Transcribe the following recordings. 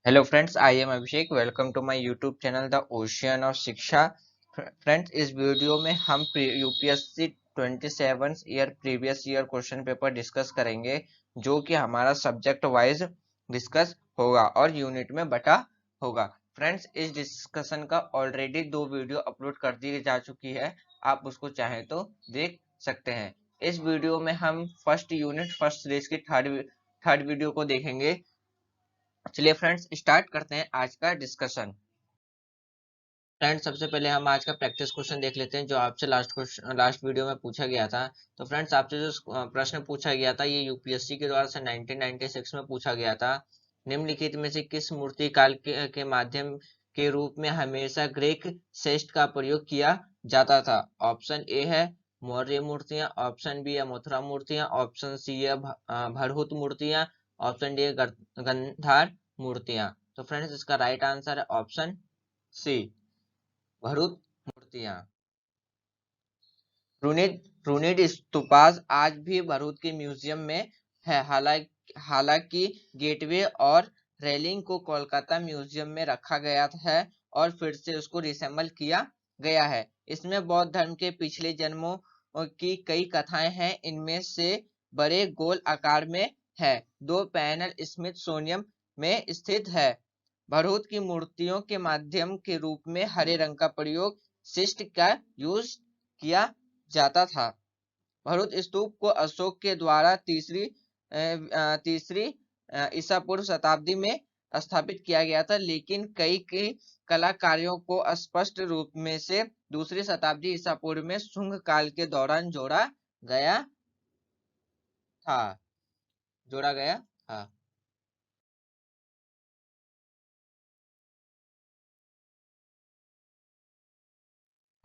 Hello friends, I am Abhishek. Welcome to my YouTube channel the ocean of Shiksha. Friends, इस video में हम UPSC 27 year previous year question paper discuss करेंगे, जो कि हमारा सब्जेक्ट वाइज डिस्कस होगा और यूनिट में बटा होगा। फ्रेंड्स, इस डिस्कशन का ऑलरेडी 2 वीडियो अपलोड कर दी जा चुकी है, आप उसको चाहें तो देख सकते हैं। इस वीडियो में हम फर्स्ट यूनिट फर्स्ट सीरीज की थर्ड वीडियो को देखेंगे। चलिए फ्रेंड्स, स्टार्ट करते हैं आज का डिस्कशन। फ्रेंड्स, सबसे पहले हम आज का प्रैक्टिस क्वेश्चन देख लेते हैं, जो आपसे लास्ट वीडियो में पूछा गया था। तो फ्रेंड्स, आपसे जो प्रश्न पूछा गया था, ये यूपीएससी के द्वारा से 1996 में पूछा गया था। निम्नलिखित में से किस मूर्ति काल के माध्यम के रूप में हमेशा ग्रीक श्रेष्ठ का प्रयोग किया जाता था? ऑप्शन ए है मौर्य मूर्तियां, ऑप्शन बी है मथुरा मूर्तियां, ऑप्शन सी है भरहुत मूर्तियां, ऑप्शन डी है गंधार मूर्तियां। तो फ्रेंड्स, इसका राइट आंसर है ऑप्शन सी, भरूच मूर्तियां। रूनिड स्तूपास आज भी भरूच के म्यूजियम में है। हालांकि गेटवे और रेलिंग को कोलकाता म्यूजियम में रखा गया है और फिर से उसको रिसेंबल किया गया है। इसमें बौद्ध धर्म के पिछले जन्मों की कई कथाएं हैं। इनमें से बड़े गोल आकार में है। 2 पैनल स्मिथसोनियम में स्थित है। भरूच की मूर्तियों के माध्यम के रूप में हरे रंग का प्रयोग शिष्ट का यूज किया जाता था। भरूच स्तूप को अशोक के द्वारा तीसरी ईसा पूर्व शताब्दी में स्थापित किया गया था, लेकिन कई कलाकारों को स्पष्ट रूप में से दूसरी शताब्दी ईसा पूर्व में शुंग काल के दौरान गया था जोड़ा गया था।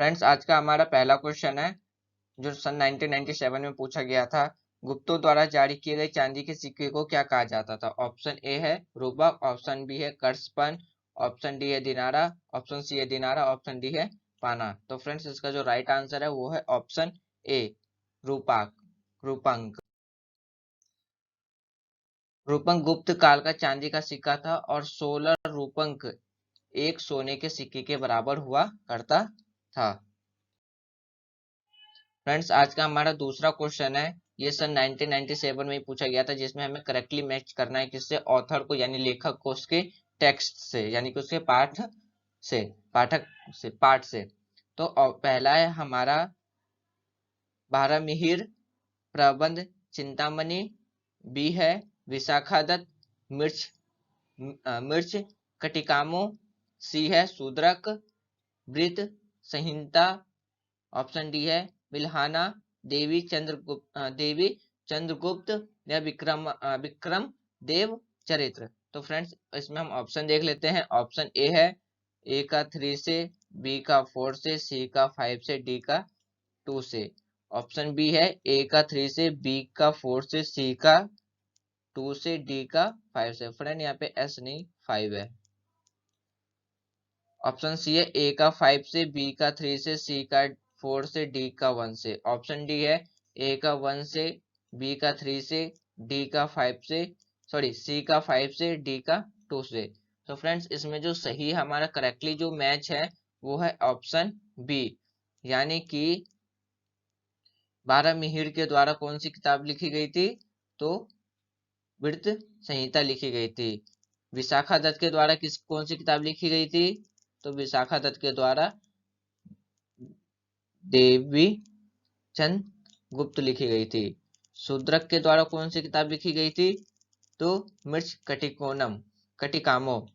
फ्रेंड्स, आज का हमारा पहला क्वेश्चन है, जो सन 1997 में पूछा गया था। गुप्तों द्वारा जारी किए गए चांदी के सिक्के को क्या कहा जाता था? ऑप्शन ए है रूपक, ऑप्शन बी है कर्सपन, ऑप्शन डी है दिनारा, ऑप्शन सी है दिनारा, ऑप्शन डी है पाना। तो फ्रेंड्स, इसका जो राइट आंसर है वो है ऑप्शन ए, रूपक रूपंक। रूपंक गुप्त काल का चांदी का सिक्का था और 16 रूपंक एक सोने के सिक्के के बराबर हुआ करता था। फ्रेंड्स, आज का हमारा दूसरा क्वेश्चन है, ये सन 1997 में ही पूछा गया था, जिसमें हमें करेक्टली मैच करना है किससे? ऑथर को, यानी लेखक को उसके टेक्स्ट से, यानी कि उसके से पाठ से। तो पहला है हमारा बारहमिहिर प्रबंध चिंतामणि, बी है विशाखादत्त मिर्च कटिकामो, सी है शूद्रक वृत्त संहिता, ऑप्शन डी है बिल्हाना देवी चंद्रगुप्त या विक्रम देव चरित्र। तो फ्रेंड्स, इसमें हम ऑप्शन देख लेते हैं। ऑप्शन ए है ए का 3 से, बी का 4 से, सी का 5 से, डी का 2 से। ऑप्शन बी है ए का 3 से, बी का 4 से, सी का 2 से, डी का 5 से। फ्रेंड, यहाँ पे एस नहीं 5 है। ऑप्शन सी है ए का 5 से, बी का 3 से, सी का 4 से, डी का 1 से। ऑप्शन डी है ए का 1 से, बी का 3 से, डी का 5 से, सॉरी सी का 5 से, डी का 2 से। तो फ्रेंड्स, इसमें जो सही हमारा करेक्टली जो मैच है वो है ऑप्शन बी, यानी कि 12 मिहिर के द्वारा कौन सी किताब लिखी गई थी? तो वृत्त संहिता लिखी गई थी। विशाखा दत्त के द्वारा कौन सी किताब लिखी गई थी? तो विशाखा दत्त के द्वारा देवी चंद गुप्त लिखी गई थी। शूद्रक के द्वारा कौन सी किताब लिखी गई थी? तो मिर्च कटिकामो।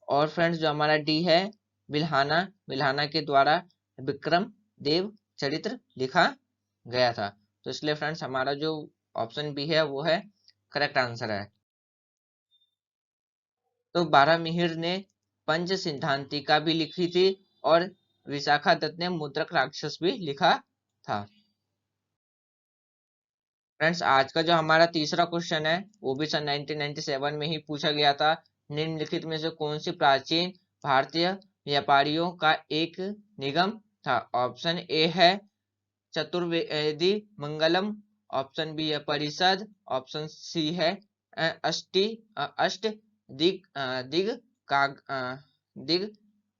और फ्रेंड्स, जो हमारा डी है बिल्हाना के द्वारा विक्रम देव चरित्र लिखा गया था। तो इसलिए फ्रेंड्स, हमारा जो ऑप्शन बी है वो है करेक्ट आंसर है। तो बारहमिहिर ने पंच सिद्धांतिका भी लिखी थी और विशाखा दत्त ने मुद्रक राक्षस भी लिखा था। फ्रेंड्स, आज का जो हमारा तीसरा क्वेश्चन है वो भी सन 1997 में ही पूछा गया था। निम्नलिखित में से कौन सी प्राचीन भारतीय व्यापारियों का एक निगम था? ऑप्शन ए है चतुर्वेदी मंगलम, ऑप्शन बी है परिषद, ऑप्शन सी है अष्ट दिग दिग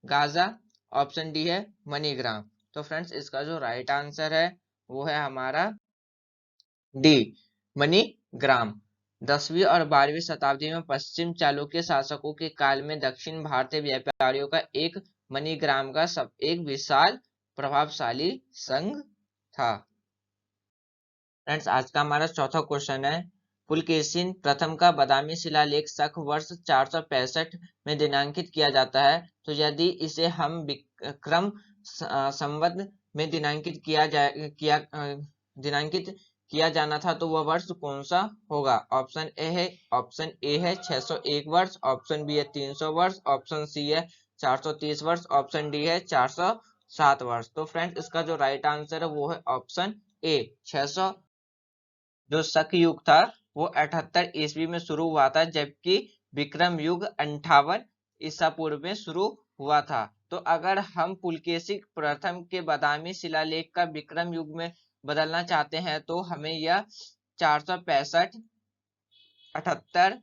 गाजा, ऑप्शन डी है मनीग्राम। तो फ्रेंड्स इसका जो राइट आंसर है वो है हमारा डी, मनीग्राम। 10वीं और 12वीं शताब्दी में पश्चिम चालुक्य शासकों के काल में दक्षिण भारतीय व्यापारियों का एक मनीग्राम का सब एक विशाल प्रभावशाली संघ था। फ्रेंड्स आज का हमारा चौथा क्वेश्चन है, पुलकेशिन प्रथम का बादामी शिलालेख शक वर्ष 465 में दिनांकित किया जाता है, तो यदि इसे हम विक्रम संवत में दिनांकित किया जाना था तो वह वर्ष कौन सा होगा? ऑप्शन ए है 601 वर्ष, ऑप्शन बी है 300 वर्ष, ऑप्शन सी है 430 वर्ष, ऑप्शन डी है 407 वर्ष। तो फ्रेंड्स इसका जो राइट आंसर है वो है ऑप्शन ए 600। जो शक युग था वो 78 ईस्वी में शुरू हुआ था, जबकि विक्रम युग 58 ईसा पूर्व में शुरू हुआ था। तो अगर हम पुलकेशिन प्रथम के बादामी शिलालेख का विक्रम युग में बदलना चाहते हैं तो हमें यह 465, 78,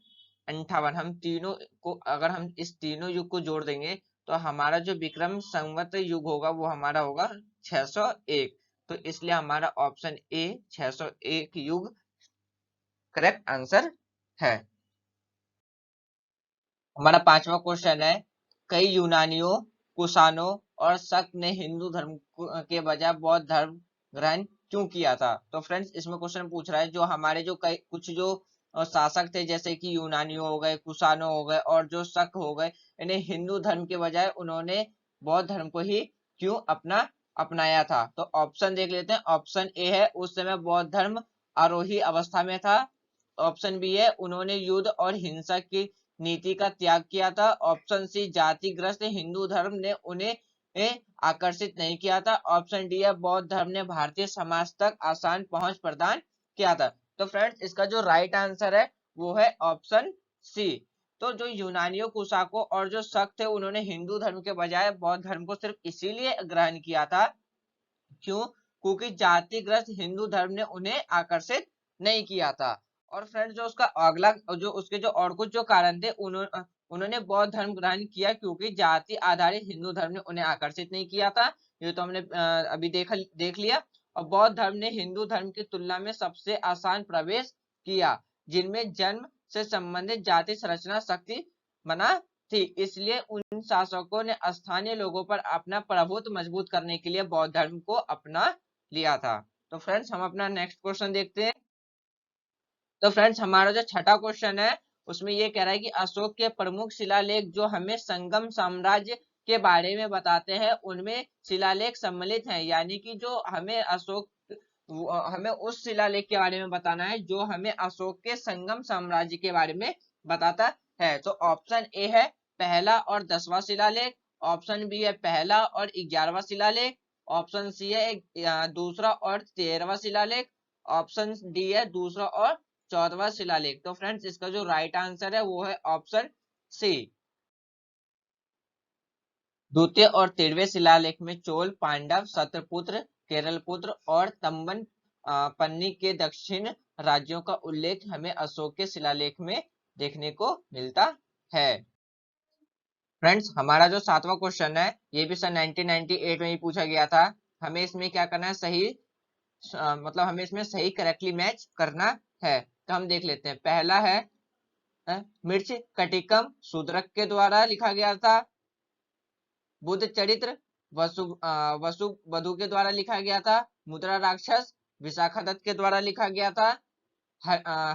58 हम तीनों को, अगर हम इस तीनों युग को जोड़ देंगे तो हमारा जो विक्रम संवत युग होगा वो हमारा होगा 601। तो इसलिए हमारा ऑप्शन ए 601 युग करेक्ट आंसर है। हमारा पांचवा क्वेश्चन है, कई यूनानियों, कुषाणों और शक ने हिंदू धर्म के बजाय बौद्ध धर्म ग्रहण क्यों किया था? तो फ्रेंड्स इसमें क्वेश्चन पूछ रहा है जो हमारे जो कई कुछ जो शासक थे जैसे कि यूनानियों हो गए, कुषाणों हो गए और जो शक हो गए, इन्हें हिंदू धर्म के बजाय उन्होंने बौद्ध धर्म को ही क्यों अपनाया था? तो ऑप्शन देख लेते हैं। ऑप्शन ए है उस समय बौद्ध धर्म आरोही अवस्था में था, ऑप्शन बी है उन्होंने युद्ध और हिंसा की नीति का त्याग किया था, ऑप्शन सी जातिग्रस्त हिंदू धर्म ने उन्हें आकर्षित नहीं किया था, ऑप्शन डी है बौद्ध धर्म ने भारतीय समाज तक आसान पहुंच प्रदान किया था। तो फ्रेंड्स इसका जो राइट आंसर है वो है ऑप्शन सी। तो जो यूनानियों, कुषाणों और जो शक थे उन्होंने हिंदू धर्म के बजाय बौद्ध धर्म को सिर्फ इसीलिए ग्रहण किया था क्यों? क्योंकि जातिग्रस्त हिंदू धर्म ने उन्हें आकर्षित नहीं किया था। और फ्रेंड्स जो उसका अगला जो उसके जो और कुछ जो कारण थे, उन्होंने बौद्ध धर्म ग्रहण किया क्योंकि जाति आधारित हिंदू धर्म ने उन्हें आकर्षित नहीं किया था। ये तो हमने अभी देख लिया। और बौद्ध धर्म ने हिंदू धर्म की तुलना में सबसे आसान प्रवेश किया, जिनमें जन्म से संबंधित जाति संरचना शक्ति बना थी, इसलिए उन शासकों ने स्थानीय लोगों पर अपना प्रभुत्व मजबूत करने के लिए बौद्ध धर्म को अपना लिया था। तो फ्रेंड्स हम अपना नेक्स्ट क्वेश्चन देखते हैं। तो फ्रेंड्स हमारा जो छठा क्वेश्चन है उसमें ये कह रहा है कि अशोक के प्रमुख शिलालेख जो हमें संगम साम्राज्य के बारे में बताते हैं उनमें शिलालेख सम्मिलित हैं, यानी कि जो हमें उस शिलालेख के बारे में बताना है जो हमें अशोक के संगम साम्राज्य के बारे में बताता है। तो ऑप्शन ए है पहला और 10वां शिलालेख, ऑप्शन बी है पहला और 11वां शिलालेख, ऑप्शन सी है दूसरा और 13वां शिलालेख, ऑप्शन डी है दूसरा और 14वां शिलालेख। तो फ्रेंड्स इसका जो राइट आंसर है वो है ऑप्शन सी। द्वितीय और 13वें शिलालेख में चोल, पांडव, सत्रपुत्र, केरलपुत्र और तम्बन पन्नी के दक्षिण राज्यों का उल्लेख हमें अशोक के शिलालेख में देखने को मिलता है। फ्रेंड्स हमारा जो 7वां क्वेश्चन है ये भी सन 1998 में ही पूछा गया था। हमें इसमें क्या करना है, सही मतलब हमें इसमें सही करेक्टली मैच करना है। तो हम देख लेते हैं। पहला है मिर्च कटिकम शूद्रक के द्वारा लिखा गया था, बुद्ध चरित्र वसुबधु के द्वारा लिखा गया था, मुद्रा राक्षस विशाखादत्त के द्वारा लिखा गया था,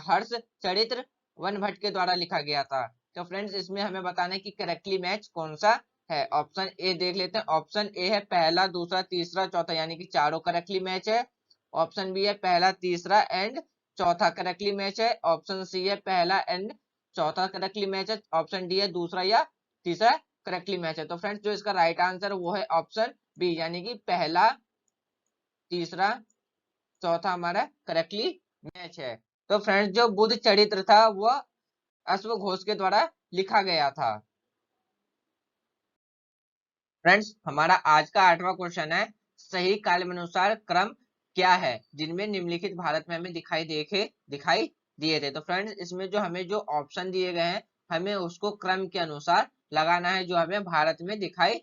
हर्ष चरित्र वन भट्ट के द्वारा लिखा गया था। तो फ्रेंड्स इसमें हमें बताना है कि करेक्टली मैच कौन सा है। ऑप्शन ए देख लेते हैं। ऑप्शन ए है पहला, दूसरा, तीसरा, चौथा, यानी कि चारों करेक्टली मैच है। ऑप्शन बी है पहला, तीसरा एंड चौथा करेक्टली मैच है। ऑप्शन सी है पहला एंड चौथा करेक्टली मैच है। ऑप्शन डी है दूसरा या तीसरा करेक्टली मैच है। तो फ्रेंड्स जो इसका राइट आंसर वो है ऑप्शन बी, यानी कि पहला, तीसरा, चौथा हमारा करेक्टली मैच है। तो फ्रेंड्स जो बुद्ध चरित्र था वह अश्वघोष के द्वारा लिखा गया था। फ्रेंड्स हमारा आज का 8वां क्वेश्चन है, सही कालानुसार क्रम क्या है जिनमें निम्नलिखित भारत में हमें दिखाई दिए थे। तो फ्रेंड्स इसमें जो हमें जो ऑप्शन दिए गए हैं हमें उसको क्रम के अनुसार लगाना है जो हमें भारत में दिखाई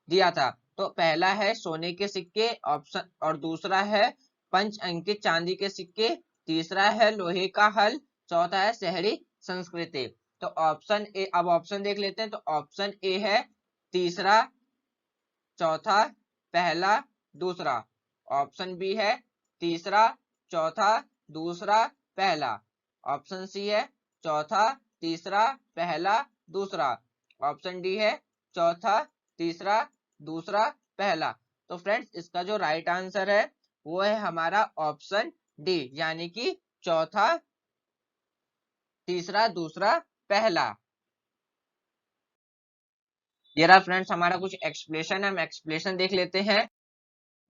दिया था। तो पहला है सोने के सिक्के ऑप्शन, और दूसरा है पंच अंकित चांदी के सिक्के, तीसरा है लोहे का हल, चौथा है शहरी संस्कृति। तो ऑप्शन ए, अब ऑप्शन देख लेते हैं। तो ऑप्शन ए है तीसरा, चौथा, पहला, दूसरा। ऑप्शन बी है तीसरा, चौथा, दूसरा, पहला। ऑप्शन सी है चौथा, तीसरा, पहला, दूसरा। ऑप्शन डी है चौथा, तीसरा, दूसरा, पहला। तो फ्रेंड्स इसका जो राइट आंसर है वो है हमारा ऑप्शन डी, यानी कि चौथा, तीसरा, दूसरा, पहला। ये रहा फ्रेंड्स हमारा कुछ एक्सप्लेनेशन है, हम एक्सप्लेनेशन देख लेते हैं।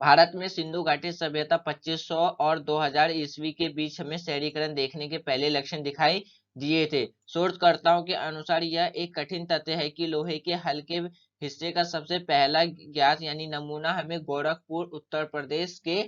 भारत में सिंधु घाटी सभ्यता 2500 और 2000 ईस्वी के बीच हमें शहरीकरण देखने के पहले लक्षण दिखाई दिए थे। शोधकर्ताओं के अनुसार यह एक कठिन तथ्य है कि लोहे के हल्के हिस्से का सबसे पहला ज्ञात यानी नमूना हमें गोरखपुर उत्तर प्रदेश के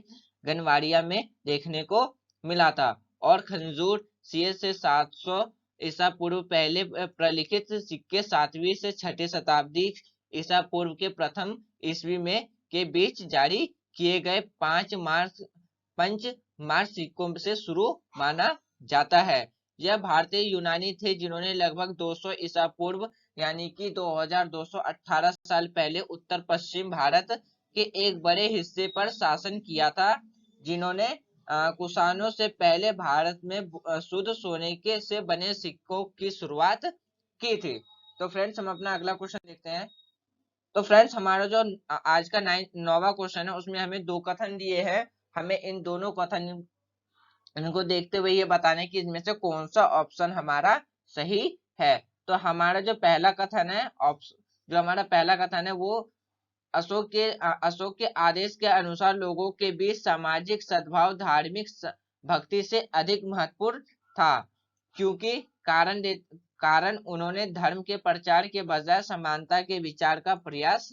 गनवाड़िया में देखने को मिला था, और खंजूर सीए से 700 ईसा पूर्व पहले प्रलिखित सिक्के 7वीं से 6ठी शताब्दी ईसा पूर्व के प्रथम ईस्वी में के बीच जारी किए गए 5 मार्च सिक्कों से शुरू माना जाता है। यह भारतीय यूनानी थे जिन्होंने लगभग 200 ईसा पूर्व यानी कि 2218 साल पहले उत्तर पश्चिम भारत के एक बड़े हिस्से पर शासन किया था, जिन्होंने कुषाणों से पहले भारत में शुद्ध सोने के से बने सिक्कों की शुरुआत की थी। तो फ्रेंड्स हम अपना अगला क्वेश्चन देखते हैं। तो फ्रेंड्स हमारा जो आज का 9वां क्वेश्चन है उसमें हमें 2 कथन दिए हैं। हमें इन दोनों कथन इनको देखते हुए ये बताना है कि इनमें से कौन सा ऑप्शन हमारा सही है। तो हमारा जो पहला कथन है, जो हमारा पहला कथन है वो अशोक के आदेश के अनुसार लोगों के बीच सामाजिक सद्भाव धार्मिक भक्ति से अधिक महत्वपूर्ण था, क्योंकि कारण उन्होंने धर्म के प्रचार के बजाय समानता के विचार का प्रयास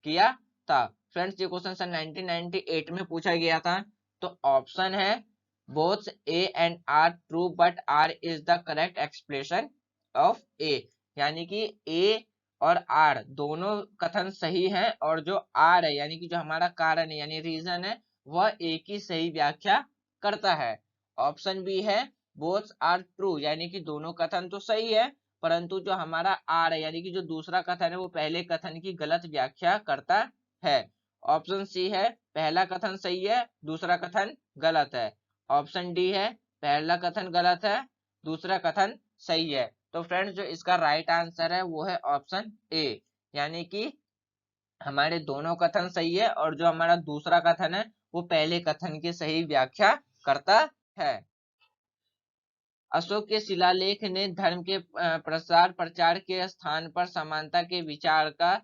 किया था। फ्रेंड्स ये क्वेश्चन सन 1998 में पूछा गया था। तो ऑप्शन है both A and R true but R is the correct explanation of A, यानी कि ए और आर दोनों कथन सही हैं, और जो आर है यानी कि जो हमारा कारण है यानी रीजन है वह ए की सही व्याख्या करता है। ऑप्शन बी है बोथ आर ट्रू, यानी कि दोनों कथन तो सही है परंतु जो हमारा आर है यानी कि जो दूसरा कथन है वो पहले कथन की गलत व्याख्या करता है। ऑप्शन सी है पहला कथन सही है दूसरा कथन गलत है। ऑप्शन डी है पहला कथन गलत है दूसरा कथन सही है। तो फ्रेंड्स जो इसका राइट आंसर है वो है ऑप्शन ए, यानी कि हमारे दोनों कथन सही है और जो हमारा दूसरा कथन है वो पहले कथन की सही व्याख्या करता है। अशोक के शिलालेख ने धर्म के प्रसार प्रचार के स्थान पर समानता के विचार का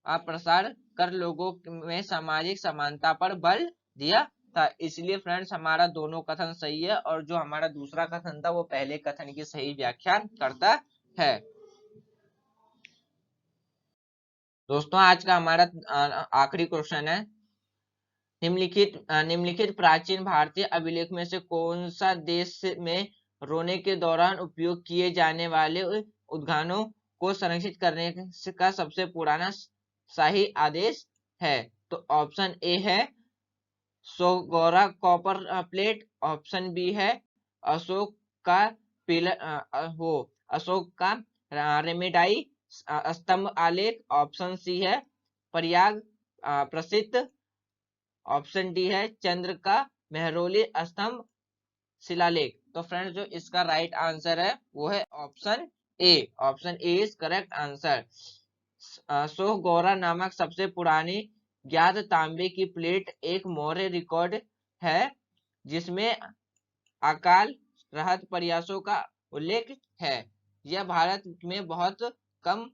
प्रसार कर लोगों में सामाजिक समानता पर बल दिया था। इसलिए फ्रेंड्स हमारा दोनों कथन सही है और जो हमारा दूसरा कथन था वो पहले कथन की सही व्याख्या करता है। दोस्तों आज का हमारा आखिरी क्वेश्चन है, निम्नलिखित प्राचीन भारतीय अभिलेख में से कौन सा देश में रोने के दौरान उपयोग किए जाने वाले उद्गानों को संरक्षित करने का सबसे पुराना शाही आदेश है। तो ऑप्शन ए है सोगोरा कॉपर प्लेट, ऑप्शन बी है अशोक का अशोक का रेमेडाई स्तंभ आलेख, ऑप्शन सी है प्रयाग प्रसिद्ध, ऑप्शन डी है चंद्र का मेहरौली स्तंभ शिलालेख। तो फ्रेंड्स जो इसका राइट आंसर है वो है option A, option A is correct answer. Sohgaura नामक सबसे पुरानी ज्ञात तांबे की प्लेट एक मौर्य रिकॉर्ड है जिसमें अकाल राहत प्रयासों का उल्लेख है। यह भारत में बहुत कम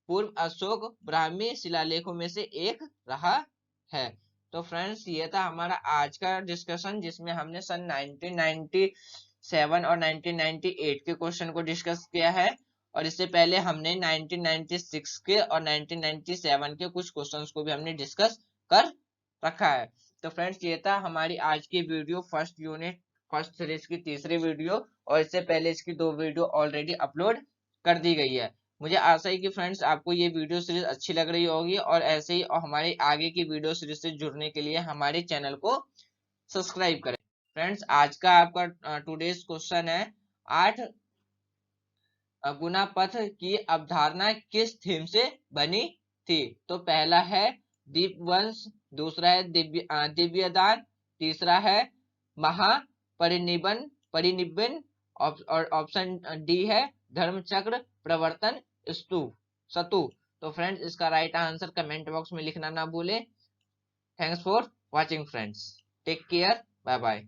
पूर्व अशोक ब्राह्मी शिलालेखों में से एक रहा है। तो फ्रेंड्स ये था हमारा आज का डिस्कशन जिसमें हमने सन 1997 और 1998 के क्वेश्चन को डिस्कस किया है, और इससे पहले हमने 1996 के और 1997 के कुछ क्वेश्चंस को भी हमने डिस्कस कर रखा है। तो फ्रेंड्स ये था हमारी आज की वीडियो फर्स्ट सीरीज की तीसरी वीडियो, और इससे पहले इसकी 2 वीडियो ऑलरेडी अपलोड कर दी गई है। मुझे आशा है कि फ्रेंड्स आपको ये वीडियो सीरीज अच्छी लग रही होगी, और ऐसे ही और हमारी आगे की वीडियो सीरीज से जुड़ने के लिए हमारे चैनल को सब्सक्राइब करें। फ्रेंड्स, आज का आपका टुडेज क्वेश्चन है 8 गुना पथ की अवधारणा किस थीम से बनी थी। तो पहला है दीपवंश, दूसरा है दिव्यदान, तीसरा है महापरिनिबन परिनिब्बन, और ऑप्शन डी है धर्मचक्र प्रवर्तन सतु। तो फ्रेंड्स, इसका राइट आंसर कमेंट बॉक्स में लिखना ना भूले। Thanks for watching friends, take care, bye bye.